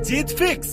जीत fix.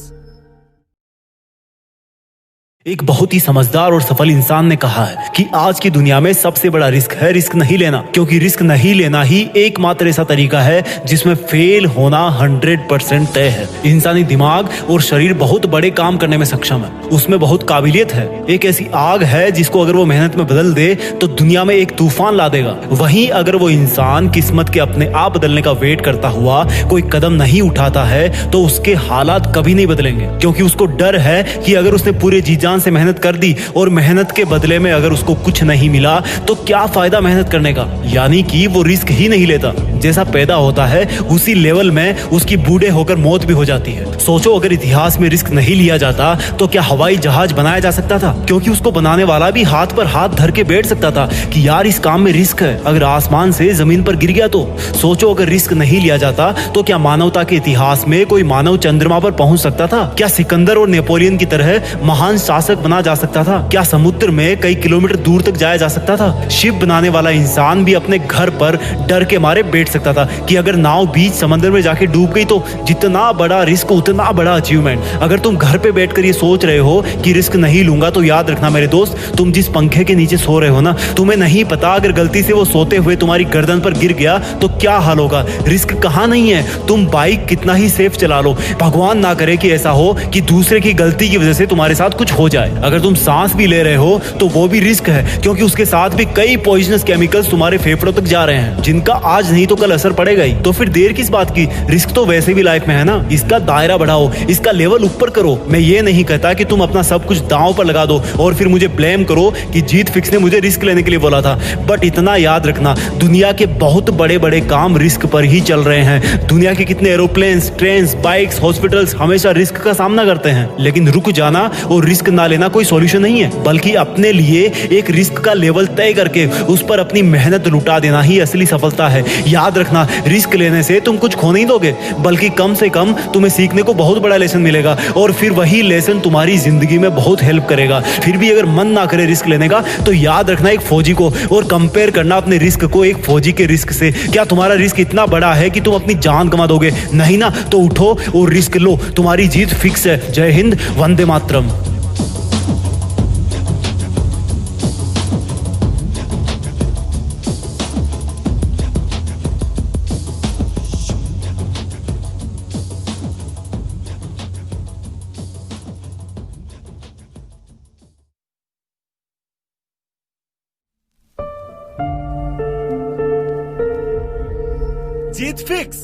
एक बहुत ही समझदार और सफल इंसान ने कहा है कि आज की दुनिया में सबसे बड़ा रिस्क है रिस्क नहीं लेना, क्योंकि रिस्क नहीं लेना ही एकमात्र ऐसा तरीका है जिसमें फेल होना 100% तय है। इंसानी दिमाग और शरीर बहुत बड़े काम करने में सक्षम है, उसमें बहुत काबिलियत है। एक ऐसी आग है जिसको अगर वो मेहनत में बदल दे तो दुनिया में एक तूफान ला देगा। वहीं अगर वो इंसान किस्मत के अपने आप बदलने का वेट करता हुआ कोई कदम नहीं उठाता है तो उसके हालात कभी नहीं बदलेंगे, क्योंकि उसको डर है कि अगर उसने पूरे जी जान से मेहनत कर दी और मेहनत के बदले में अगर उसको कुछ नहीं मिला तो क्या फायदा मेहनत करने का। यानी कि वो रिस्क ही नहीं लेता। जैसा पैदा होता है उसी लेवल में उसकी बूढ़े होकर मौत भी हो जाती है। सोचो अगर इतिहास में रिस्क नहीं लिया जाता तो क्या हवाई जहाज बनाया जा सकता था? क्योंकि उसको बनाने वाला भी हाथ पर हाथ धर के बैठ सकता था कि यार इस काम में रिस्क है, अगर आसमान से जमीन पर गिर गया तो। सोचो अगर रिस्क नहीं लिया जाता तो क्या मानवता के इतिहास में कोई मानव चंद्रमा पर पहुंच सकता था? क्या सिकंदर और नेपोलियन की तरह महान शासक बना जा सकता था? क्या समुद्र में कई किलोमीटर दूर तक जाया जा सकता था? शिप बनाने वाला इंसान भी अपने घर पर डर के मारे बैठ सकता था कि अगर नाव बीच समंदर में जाके डूब गई तो जितना बड़ा रिस्क उतना बड़ा अचीवमेंट। अगर तुम घर पे बैठकर ये सोच रहे हो कि रिस्क नहीं लूंगा तो याद रखना मेरे दोस्त, तुम जिस पंखे के नीचे सो रहे हो ना, तुम्हें नहीं पता अगर गलती से वो सोते हुए तुम्हारी गर्दन पर गिर गया तो क्या हाल होगा। रिस्क कहाँ नहीं है, तुम बाइक कितना ही सेफ चला लो, भगवान ना करे कि ऐसा हो कि दूसरे की गलती की वजह से तुम्हारे साथ कुछ हो जाए। अगर तुम सांस भी ले रहे हो तो वो भी रिस्क है, क्योंकि उसके साथ भी कई पॉइजनस केमिकल्स तुम्हारे फेफड़ों तक जा रहे हैं जिनका आज नहीं तो कल असर पड़ेगा ही। तो फिर देर किस बात की, रिस्क तो वैसे भी लाइफ में है ना, इसका दायरा बढ़ाओ, इसका लेवल ऊपर करो। मैं ये नहीं कहता कि तुम अपना सब कुछ दांव पर लगा दो और फिर मुझे ब्लेम करो कि जीत फिक्स ने मुझे रिस्क लेने के लिए बोला था। बट इतना याद रखना, दुनिया के बहुत बड़े बड़े काम रिस्क पर ही चल रहे हैं। दुनिया के कितने एरोप्लेन, ट्रेन, बाइक्स, हॉस्पिटल्स हमेशा रिस्क का सामना करते हैं। लेकिन रुक जाना और रिस्क ना लेना कोई सॉल्यूशन नहीं है, बल्कि अपने लिए एक रिस्क का लेवल तय करके उस पर अपनी मेहनत लुटा देना ही असली सफलता है। याद रखना, रिस्क लेने से तुम कुछ खो नहीं दोगे, बल्कि कम से कम तुम्हें सीखने को बहुत बड़ा लेसन मिलेगा और फिर वही लेसन तुम्हारी जिंदगी में बहुत हेल्प करेगा। फिर भी अगर मन ना करे रिस्क लेने का तो याद रखना एक फौजी को और कंपेयर करना अपने रिस्क को एक फौजी के रिस्क से। क्या तुम्हारा रिस्क इतना बड़ा है कि तुम अपनी जान गंवा दोगे? नहीं ना, तो उठो और रिस्क लो, तुम्हारी जीत फिक्स है। जय हिंद, वंदे मातरम। जीत फिक्स।